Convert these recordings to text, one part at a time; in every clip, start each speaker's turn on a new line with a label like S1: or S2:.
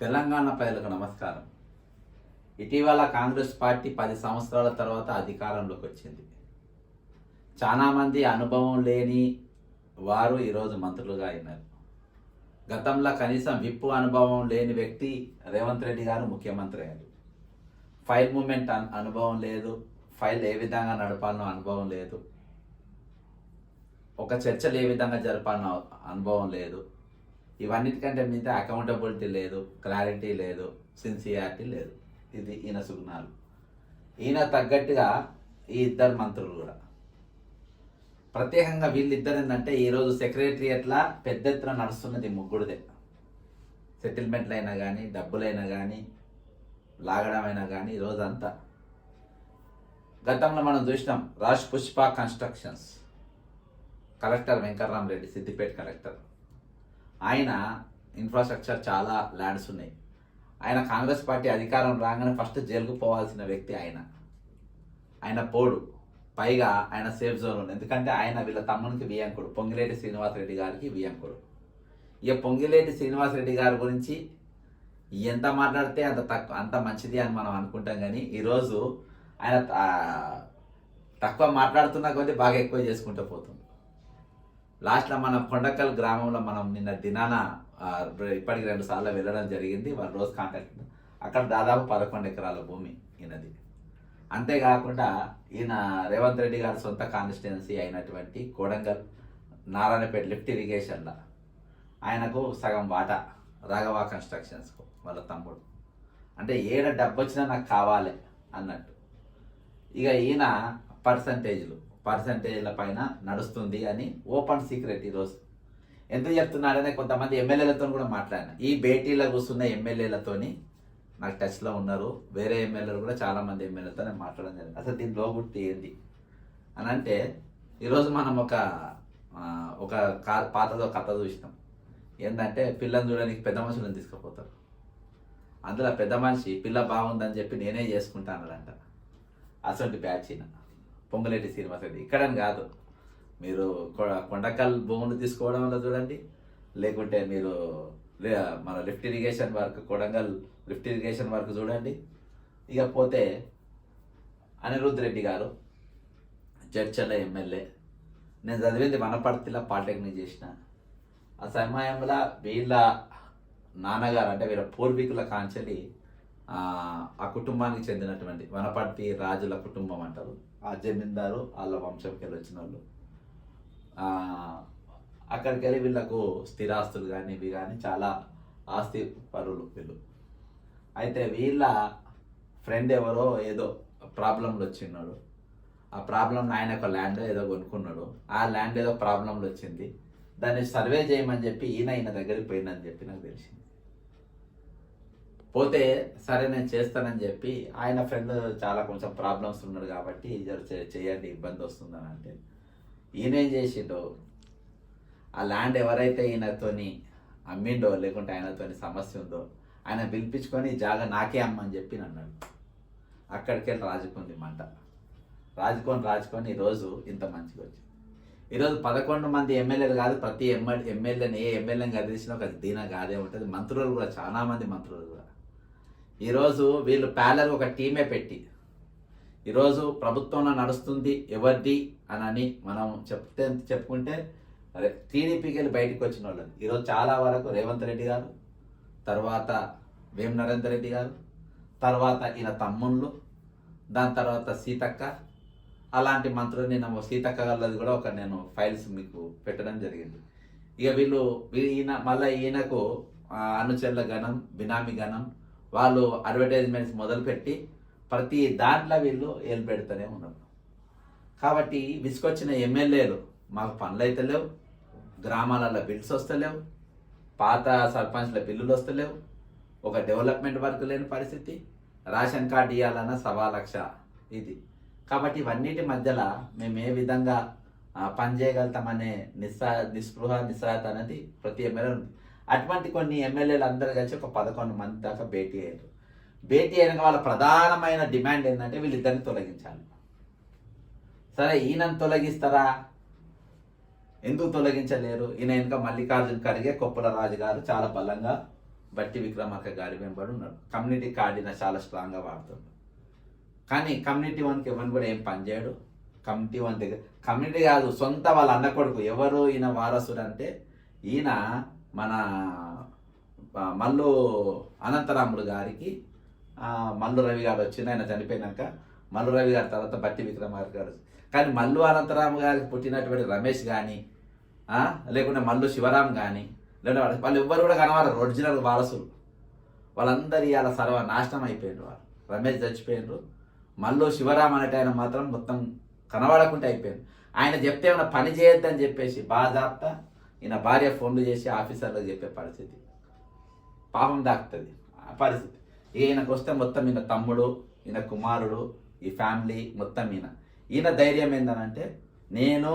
S1: తెలంగాణ ప్రజలకు నమస్కారం. ఇటీవల కాంగ్రెస్ పార్టీ 10 సంవత్సరాల తర్వాత అధికారంలోకి వచ్చింది. చాలామంది అనుభవం లేని వారు ఈరోజు మంత్రులుగా అయినారు. గతంలో కనీసం విప్పు అనుభవం లేని వ్యక్తి రేవంత్ రెడ్డి గారు ముఖ్యమంత్రి అయ్యారు. ఫైల్ మూమెంట్ అనుభవం లేదు, ఫైల్ ఏ విధంగా నడపాలనో అనుభవం లేదు, ఒక చర్చలు ఏ విధంగా జరపాలనో అనుభవం లేదు. ఇవన్నిటికంటే మీద అకౌంటబిలిటీ లేదు, క్లారిటీ లేదు, సిన్సియారిటీ లేదు. ఇది ఈయన సుగుణాలు. ఈయన తగ్గట్టుగా ఈ ఇద్దరు మంత్రులు కూడా ప్రత్యేకంగా వీళ్ళిద్దరు ఏంటంటే ఈరోజు సెక్రటరియట్లా పెద్ద ఎత్తున నడుస్తున్నది ముగ్గురుదే. సెటిల్మెంట్లు అయినా కానీ, డబ్బులైనా కానీ, లాగడమైనా కానీ ఈరోజంతా. గతంలో మనం చూసినాం Raj Pushpa constructions collector Venkatramireddy, Siddipet collector. ఆయన ఇన్ఫ్రాస్ట్రక్చర్ చాలా ల్యాండ్స్ ఉన్నాయి. ఆయన కాంగ్రెస్ పార్టీ అధికారం రాగానే ఫస్ట్ జైలుకు పోవాల్సిన వ్యక్తి ఆయన పోడు. పైగా ఆయన సేఫ్ జోన్ ఉంది. ఎందుకంటే ఆయన వీళ్ళ తమ్మునికి వియంకుడు, పొంగిలేటి శ్రీనివాసరెడ్డి గారికి వియంకుడు. ఇక పొంగిలేటి శ్రీనివాసరెడ్డి గారి గురించి ఎంత మాట్లాడితే అంత మంచిది అని మనం అనుకుంటాం. కానీ ఈరోజు ఆయన తక్కువ మాట్లాడుతున్నా కొద్దీ బాగా ఎక్కువ చేసుకుంటూ పోతుంది. లాస్ట్లో మన కొండకల్ గ్రామంలో మనం నిన్న దినాన ఇప్పటికి 2 సార్లు వెళ్ళడం జరిగింది. వాళ్ళు రోజు కాంటాక్ట్. అక్కడ దాదాపు 11 ఎకరాల భూమి ఈయనది. అంతేకాకుండా ఈయన రేవంత్ రెడ్డి గారి సొంత కాన్స్టిట్యున్సీ అయినటువంటి కోడంగల్ నారాయణపేట లిఫ్ట్ ఇరిగేషన్లో ఆయనకు సగం వాటా, రాఘవ కన్స్ట్రక్షన్స్కు వాళ్ళ తమ్ముడు. అంటే ఏడ డబ్బు వచ్చినా నాకు కావాలి అన్నట్టు. ఇక ఈయన పర్సంటేజ్ల పైన నడుస్తుంది అని ఓపెన్ సీక్రెట్. ఈరోజు ఎందుకు చెప్తున్నారనే కొంతమంది ఎమ్మెల్యేలతో కూడా మాట్లాడిన. ఈ భేటీలో కూర్చున్న ఎమ్మెల్యేలతోని నాకు టచ్లో ఉన్నారు. వేరే ఎమ్మెల్యేలు కూడా చాలామంది ఎమ్మెల్యేలతో నేను మాట్లాడడం జరిగింది. అసలు దీని లోగుట్టి ఏంది అని అంటే, ఈరోజు మనం ఒక పాతదో కథ చూసినాం. ఏంటంటే పిల్లని చూడడానికి పెద్ద మనుషులను తీసుకుపోతారు. అందులో పెద్ద మనిషి పిల్ల బాగుందని చెప్పి నేనే చేసుకుంటానంట. అసలు బ్యాచ్ ఈయన పొంగులేటి శ్రీనివాసరెడ్డి. ఇక్కడని కాదు, మీరు కొండకల్ భూములు తీసుకోవడం వల్ల చూడండి, లేకుంటే మీరు మన lift irrigation work, Kodangal lift irrigation work చూడండి. ఇక పోతే అనిరుద్ధ్ రెడ్డి గారు జడ్చర్ల ఎమ్మెల్యే. నేను చదివింది వనపర్తిలో పాలిటెక్నిక్ చేసిన. ఆ సమయంలో వీళ్ళ నాన్నగారు అంటే వీళ్ళ పూర్వీకుల కాంచెలి ఆ కుటుంబానికి చెందినటువంటి వనపర్తి రాజుల కుటుంబం అంటారు. ఆ జమీందారు వాళ్ళ వంశంకి వెళ్ళి వచ్చిన వాళ్ళు. అక్కడికి వెళ్ళి వీళ్ళకు స్థిరాస్తులు కానీ ఇవి కానీ చాలా ఆస్తి పరులు వీళ్ళు. అయితే వీళ్ళ ఫ్రెండ్ ఎవరో ఏదో ప్రాబ్లంలో వచ్చిన్నాడు. ఆ ప్రాబ్లం ఆయన ఒక ల్యాండ్ ఏదో కొనుక్కున్నాడు. ఆ ల్యాండ్ ఏదో ప్రాబ్లంలో వచ్చింది. దాన్ని సర్వే చేయమని చెప్పి ఈయన దగ్గరికి పోయిందని చెప్పి నాకు తెలిసింది. పోతే సరే నేను చేస్తానని చెప్పి ఆయన ఫ్రెండ్ చాలా కొంచెం ప్రాబ్లమ్స్ ఉన్నాడు కాబట్టి చేయండి, ఇబ్బంది వస్తుందని అంటే ఈయనేం చేసిండో, ఆ ల్యాండ్ ఎవరైతే ఈయనతోని అమ్మిండో లేకుంటే ఆయనతోని సమస్య ఉందో ఆయన పిలిపించుకొని జాగా నాకే అమ్మని చెప్పి అన్నాడు. అక్కడికి వెళ్ళి రాజుకుంది మంట. రాజుకొని ఈరోజు ఇంత మంచిగా వచ్చింది. ఈరోజు 11 మంది ఎమ్మెల్యేలు కాదు, ప్రతి ఎమ్మెల్యేని ఏ ఎమ్మెల్యేని గదిలిసినా ఒక దీన గాదే ఉంటుంది. మంత్రులు కూడా చాలా మంది మంత్రులు కూడా ఈరోజు వీళ్ళు ప్యాలర్ ఒక టీమే పెట్టి ఈరోజు ప్రభుత్వంలో నడుస్తుంది ఎవరిది అని మనం చెప్పుకుంటే టీడీపీకి వెళ్ళి బయటకు వచ్చిన వాళ్ళని ఈరోజు చాలా వరకు రేవంత్ రెడ్డి గారు, తర్వాత వేం నరేందర్ రెడ్డి గారు, తర్వాత ఈయన తమ్ముళ్ళు, దాని తర్వాత సీతక్క, అలాంటి మంత్రులు. నేను సీతక్క గారిది కూడా నేను ఫైల్స్ మీకు పెట్టడం జరిగింది. ఇక ఈయనకు అనుచరుల గణం, బినామీ గణం, వాళ్ళు అడ్వర్టైజ్మెంట్స్ మొదలుపెట్టి ప్రతి దాంట్లో వీళ్ళు ఏలు పెడుతూనే ఉన్నారు. కాబట్టి విసుకొచ్చిన ఎమ్మెల్యేలు మాకు పనులు అయితే లేవు, గ్రామాలలో బిల్స్ వస్తలేవు, పాత సర్పంచ్ల బిల్లులు వస్తలేవు, ఒక డెవలప్మెంట్ వర్క్ లేని పరిస్థితి, రేషన్ కార్డు ఇవ్వాలన్న 1,00,000 ఇది. కాబట్టి ఇవన్నిటి మధ్యలో మేము ఏ విధంగా పనిచేయగలుగుతామనే నిస్పృహత అనేది ప్రతి ఎమ్మెల్యే ఉంది. అటువంటి కొన్ని ఎమ్మెల్యేలు అందరూ కలిసి ఒక 11 మంది దాకా భేటీ అయ్యారు. భేటీ అయిన వాళ్ళ ప్రధానమైన డిమాండ్ ఏంటంటే వీళ్ళిద్దరిని తొలగించాలి. సరే, ఈయనను తొలగిస్తారా? ఎందుకు తొలగించలేరు? ఈయన వెనుక మల్లికార్జున ఖర్గే, కొప్పుల రాజు గారు చాలా బలంగా బట్టి విక్రమార్క గారి వెంబడి ఉన్నాడు. కమ్యూనిటీ కార్డు ఈయన చాలా స్ట్రాంగ్గా వాడుతుంది. కానీ కమ్యూనిటీ వన్కి ఎవరిని కూడా ఏం పనిచేయడు. కమ్యూనిటీ వన్ దగ్గర కమ్యూనిటీ కాదు, సొంత వాళ్ళ అన్న కొడుకు ఎవరు ఈయన వారసుడు అంటే ఈయన మన మల్లు అనంతరాముడు గారికి మల్లు రవి గారు వచ్చింది. ఆయన చనిపోయినాక మల్లు రవి గారి తర్వాత బట్టి విక్రమార్క గారు. కానీ మల్లు అనంతరాము గారికి పుట్టినటువంటి రమేష్ కానీ లేకుంటే మల్లు శివరాం కానీ లేకుంటే వాళ్ళు ఎవ్వరు కూడా కనవారు ఒరిజినల్ వారసులు. వాళ్ళందరూ ఇవాళ సర్వనాశనం అయిపోయినారు. వాళ్ళు రమేష్ చచ్చిపోయినారు, మల్లు శివరాం అనేట ఆయన మాత్రం మొత్తం కనబడకుండా అయిపోయింది. ఆయన చెప్తే ఏమైనా పని చేయొద్దని చెప్పేసి బాజాప్తా ఈయన భార్య ఫోన్లు చేసి ఆఫీసర్లకు చెప్పే పరిస్థితి, పాపం దాక్కుతుంది ఆ పరిస్థితి. ఈయనకు వస్తే మొత్తం ఈయన తమ్ముడు, ఈయన కుమారుడు, ఈ ఫ్యామిలీ మొత్తం ఈయన ధైర్యం ఏంటనంటే నేను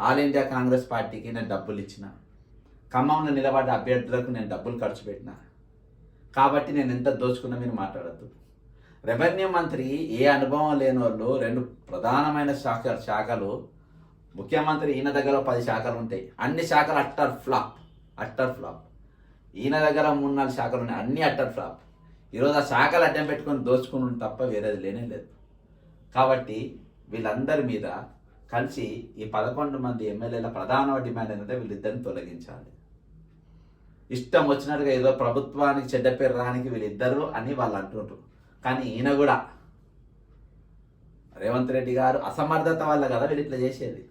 S1: ఆల్ ఇండియా కాంగ్రెస్ పార్టీకి నేను డబ్బులు ఇచ్చిన, ఖమ్మంలో నిలబడ్డ అభ్యర్థులకు నేను డబ్బులు ఖర్చు పెట్టిన, కాబట్టి నేను ఎంత దోచుకున్నా మీరు మాట్లాడద్దు. రెవెన్యూ మంత్రి ఏ అనుభవం లేని వాళ్ళు 2 ప్రధానమైన శాఖలు ముఖ్యమంత్రి ఈయన దగ్గర 10 శాఖలు ఉంటాయి, అన్ని శాఖలు అట్టర్ ఫ్లాప్. ఈయన దగ్గర 3-4 శాఖలు ఉన్నాయి, అన్ని అట్టర్ ఫ్లాప్. ఈరోజు ఆ శాఖలు అడ్డం పెట్టుకొని దోచుకుని తప్ప వేరేది లేనే లేదు. కాబట్టి వీళ్ళందరి మీద కలిసి ఈ 11 మంది ఎమ్మెల్యేల ప్రధాన డిమాండ్ ఏంటంటే వీళ్ళిద్దరిని తొలగించాలి. ఇష్టం వచ్చినట్టుగా ఏదో ప్రభుత్వానికి చెడ్డ పేరు రానికి వీళ్ళిద్దరు అని వాళ్ళు అంటుంటారు. కానీ ఈయన కూడా రేవంత్ రెడ్డి గారు అసమర్థత వల్ల కదా వీళ్ళు ఇట్లా చేసేది.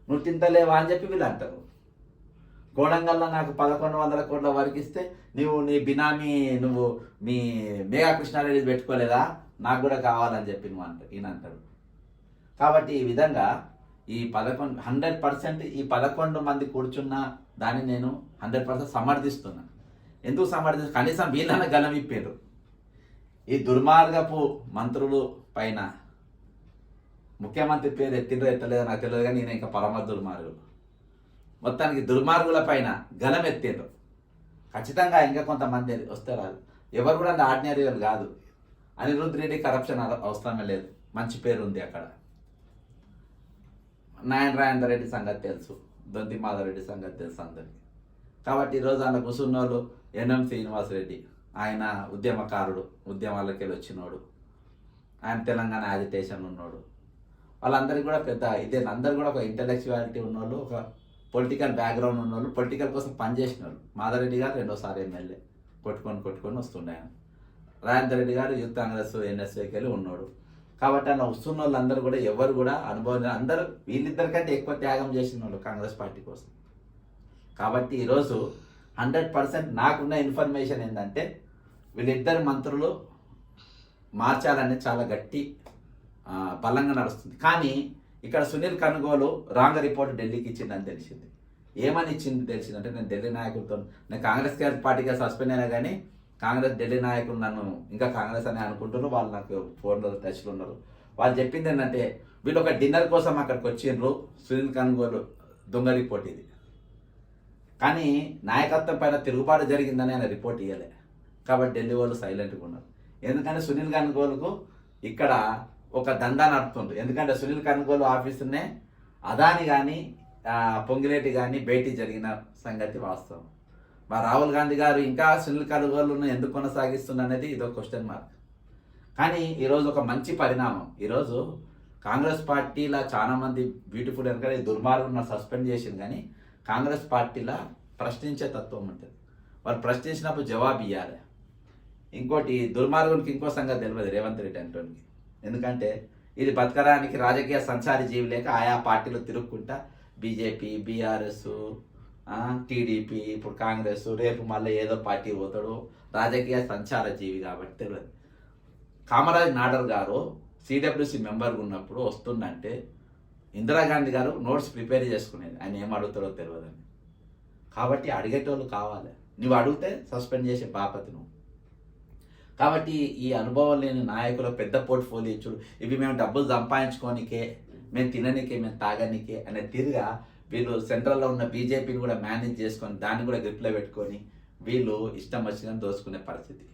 S1: నువ్వు తింటలేవా అని చెప్పి వీళ్ళు అంటారు. కోడంగల్లో నాకు 1100 కోట్ల వరకు ఇస్తే నీ బినామీ నువ్వు మీ మేఘా కృష్ణారెడ్డి పెట్టుకోలేదా, నాకు కూడా కావాలని చెప్పి ఈయన అంటాడు. కాబట్టి ఈ విధంగా ఈ 100% ఈ 11 మంది కూర్చున్న దాన్ని నేను 100% సమర్థిస్తున్నా. ఎందుకు సమర్థిస్తున్నా? కనీసం వీళ్ళని గలమిప్పారు. ఈ దుర్మార్గపు మంత్రులు పైన ముఖ్యమంత్రి పేరు ఎత్తిండ్రో ఎత్తలేదో నాకు తెలియదు, కానీ నేను ఇంకా పరమ దుర్మార్గులు, మొత్తానికి దుర్మార్గుల పైన గలం ఎత్తిండ్రు. ఖచ్చితంగా ఇంకా కొంతమంది వస్తారు. ఎవరు కూడా ఆర్డినరీ వాళ్ళు కాదు. అనిరుద్ధ్ రెడ్డి కరప్షన్ అవసరమే లేదు, మంచి పేరు ఉంది అక్కడ. నారాయణ రెడ్డి సంగతి తెలుసు, దొంతి మాధవరెడ్డి సంగతి తెలుసు అందరికి. కాబట్టి ఈరోజు ఆయన కూర్చున్నోళ్ళు ఎన్ఎం శ్రీనివాసరెడ్డి, ఆయన ఉద్యమకారుడు, ఉద్యమాలకి వెళ్ళి వచ్చినోడు, ఆయన తెలంగాణ యాజిటేషన్ ఉన్నోడు. వాళ్ళందరికీ కూడా పెద్ద ఇదే, అందరు కూడా ఒక ఇంటలెక్చువాలిటీ ఉన్నోళ్ళు, ఒక పొలిటికల్ బ్యాక్గ్రౌండ్ ఉన్నోళ్ళు, పొలిటికల్ కోసం పనిచేసిన వాళ్ళు. మాధవరెడ్డి గారు 2వ ఎమ్మెల్యే కొట్టుకొని వస్తుండే ఆయన. రాజేందర్ రెడ్డి గారు యూత్ కాంగ్రెస్ ఎన్ఎస్ఏకి వెళ్ళి ఉన్నాడు. కాబట్టి అలా వస్తున్న వాళ్ళందరూ కూడా ఎవరు కూడా అనుభవం అందరూ వీళ్ళిద్దరికంటే ఎక్కువ త్యాగం చేసిన వాళ్ళు కాంగ్రెస్ పార్టీ కోసం. కాబట్టి ఈరోజు 100% నాకున్న ఇన్ఫర్మేషన్ ఏంటంటే వీళ్ళిద్దరు మంత్రులు మార్చాలనేది చాలా గట్టి బలంగా నడుస్తుంది. కానీ ఇక్కడ సునీల్ కనుగోలు రాంగ్ రిపోర్ట్ ఢిల్లీకి ఇచ్చిందని తెలిసింది. ఏమని ఇచ్చింది తెలిసిందంటే, నేను ఢిల్లీ నాయకులతో, నేను కాంగ్రెస్ పార్టీగా సస్పెండ్ అయినా కానీ కాంగ్రెస్ ఢిల్లీ నాయకులు నన్ను ఇంకా కాంగ్రెస్ అని అనుకుంటున్నారు. వాళ్ళు నాకు ఫోన్లో టచ్లో ఉన్నారు. వాళ్ళు చెప్పింది ఏంటంటే, వీళ్ళు ఒక డిన్నర్ కోసం అక్కడికి వచ్చిండ్రు, సునీల్ కనుగోలు దొంగ రిపోర్ట్ ఇది. కానీ నాయకత్వం పైన తిరుగుబాటు జరిగిందని ఆయన రిపోర్ట్ ఇవ్వలే. కాబట్టి ఢిల్లీ వాళ్ళు సైలెంట్గా ఉన్నారు. ఎందుకంటే సునీల్ కనుగోలుకు ఇక్కడ ఒక దందా నడుపుతుండ్రు. ఎందుకంటే సునీల్ కనుగోలు ఆఫీసునే అదాని కానీ పొంగిలేటి కానీ భేటీ జరిగిన సంగతి వాస్తవం. మా రాహుల్ గాంధీ గారు ఇంకా సునీల్ కనుగోలును ఎందుకు కొనసాగిస్తున్నారు అనేది ఇదో క్వశ్చన్ మార్క్. కానీ ఈరోజు ఒక మంచి పరిణామం. ఈరోజు కాంగ్రెస్ పార్టీలో చాలామంది బ్యూటిఫుల్ ఎందుకంటే దుర్మార్గులను సస్పెండ్ చేసింది, కానీ కాంగ్రెస్ పార్టీలో ప్రశ్నించే తత్వం ఉంటుంది. వాళ్ళు ప్రశ్నించినప్పుడు జవాబు ఇవ్వాలి. ఇంకోటి దుర్మార్గునికి ఇంకో సంగతి తెలియదు రేవంత్ రెడ్డి అంటోనికి. ఎందుకంటే ఇది బతకడానికి రాజకీయ సంచారి జీవి లేక ఆయా పార్టీలు తిరుక్కుంటా బీజేపీ, బీఆర్ఎస్, టీడీపీ, ఇప్పుడు కాంగ్రెస్, రేపు మళ్ళీ ఏదో పార్టీ పోతాడు. రాజకీయ సంచార జీవి కాబట్టి తెలియదు. కామరాజ్ నాడర్ గారు సిడబ్ల్యూసి మెంబర్గా ఉన్నప్పుడు వస్తుందంటే ఇందిరాగాంధీ గారు నోట్స్ ప్రిపేర్ చేసుకునేది, ఆయన ఏం అడుగుతాడో తెలియదని. కాబట్టి అడిగేటోళ్ళు కావాలి. నువ్వు అడిగితే సస్పెండ్ చేసే బాపతి నువ్వు. కాబట్టి ఈ అనుభవం లేని నాయకుల పెద్ద పోర్ట్ఫోలియో ఇచ్చుడు, ఇవి మేము డబ్బులు సంపాదించుకోనికే, మేము తిననికే, మేము తాగనికే అనే తీరుగా వీళ్ళు సెంట్రల్లో ఉన్న బీజేపీని కూడా మేనేజ్ చేసుకొని దాన్ని కూడా గ్రిప్లో పెట్టుకొని వీళ్ళు ఇష్టం వచ్చిన దోచుకునే పరిస్థితి.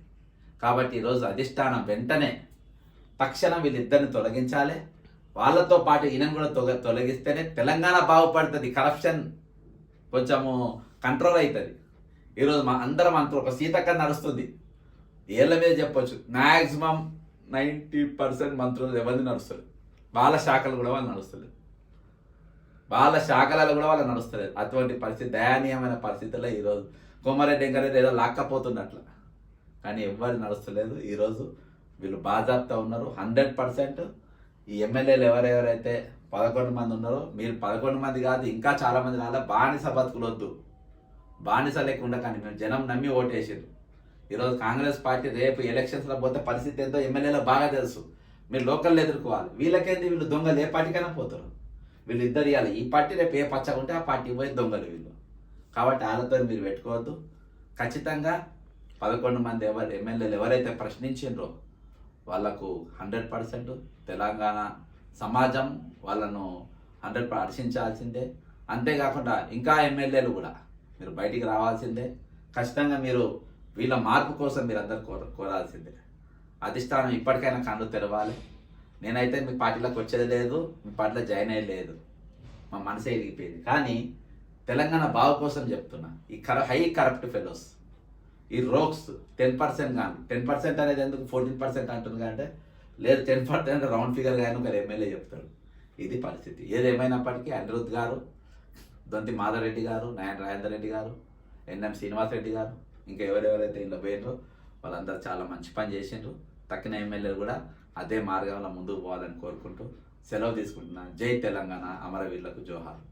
S1: కాబట్టి ఈరోజు అధిష్టానం వెంటనే తక్షణం వీళ్ళిద్దరిని తొలగించాలి. వాళ్ళతో పాటు ఈయనను కూడా తొలగిస్తేనే తెలంగాణ బాగుపడుతుంది, కరప్షన్ కొంచెము కంట్రోల్ అవుతుంది. ఈరోజు మా అందరం అంతా ఒక సీతక్క నడుస్తుంది, ఏళ్ళ మీద చెప్పొచ్చు మ్యాక్సిమం 90% మంత్రులు ఎవరిది నడుస్తారు, వాళ్ళ శాఖలు కూడా వాళ్ళు నడుస్తలేదు, వాళ్ళ శాఖలలో కూడా వాళ్ళు నడుస్తలేదు. అటువంటి పరిస్థితి, దయనీయమైన పరిస్థితుల్లో ఈరోజు కోమారెడ్డి వెంకరెడ్డి ఏదో లాక్కపోతున్నట్ల, కానీ ఎవ్వరు నడుస్తలేదు. ఈరోజు వీళ్ళు బాజాప్తా ఉన్నారు 100%. ఈ ఎమ్మెల్యేలు ఎవరెవరైతే 11 మంది ఉన్నారో, మీరు 11 మంది కాదు ఇంకా చాలా మంది రాలే, బానిస బతుకులొద్దు, బానిస లెక్క ఉండకండి. మేము జనం నమ్మి ఓటేసారు. ఈరోజు కాంగ్రెస్ పార్టీ రేపు ఎలక్షన్స్లో పోతే పరిస్థితి ఏంటో ఎమ్మెల్యేలకు బాగా తెలుసు. మీరు లోకల్ ఎదుర్కోవాలి. వీళ్ళకేంది, వీళ్ళు దొంగలు ఏ పార్టీకైనా పోతారు. వీళ్ళు ఇద్దరు ఇవ్వాలి, ఈ పార్టీ రేపు ఏ పచ్చగా ఉంటే ఆ పార్టీ పోయి దొంగలు వీళ్ళు. కాబట్టి వాళ్ళతో మీరు పెట్టుకోవద్దు. ఖచ్చితంగా 11 మంది ఎమ్మెల్యేలు ఎవరైతే ప్రశ్నించిండ్రో వాళ్ళకు 100% తెలంగాణ సమాజం వాళ్ళను 100% హర్షించాల్సిందే. అంతేకాకుండా ఇంకా ఎమ్మెల్యేలు కూడా మీరు బయటికి రావాల్సిందే. ఖచ్చితంగా మీరు వీళ్ళ మార్పు కోసం మీరు అందరు కోరాల్సిందే. అధిష్టానం ఇప్పటికైనా కళ్ళు తెరవాలి. నేనైతే మీ పార్టీలోకి వచ్చేది లేదు, మీ పార్టీలో జాయిన్ అయ్యేది లేదు, మా మనసే ఇరిగిపోయింది. కానీ తెలంగాణ బాగు కోసం చెప్తున్నా. ఈ హై కరప్ట్ ఫెలోస్, ఈ రోక్స్ 10% కానీ 10% అనేది ఎందుకు 14% అంటుంది అంటే లేదు, 10% రౌండ్ ఫిగర్ కానీ ఒక ఎమ్మెల్యే చెప్తారు. ఇది పరిస్థితి. ఏదేమైనప్పటికీ అనిరుద్ధ్ గారు, దొంతి మాధవరెడ్డి గారు, నాయన రాజేందర్ రెడ్డి గారు, ఎన్ఎం శ్రీనివాసరెడ్డి గారు, ఇంకా ఎవరెవరైతే ఇంట్లో పోయినరో వాళ్ళందరూ చాలా మంచి పని చేసిండ్రు. తక్కిన ఎమ్మెల్యేలు కూడా అదే మార్గంలో ముందుకు పోవాలని కోరుకుంటూ సెలవు తీసుకుంటున్నాను. జై తెలంగాణ, అమరవీరులకు జోహార్.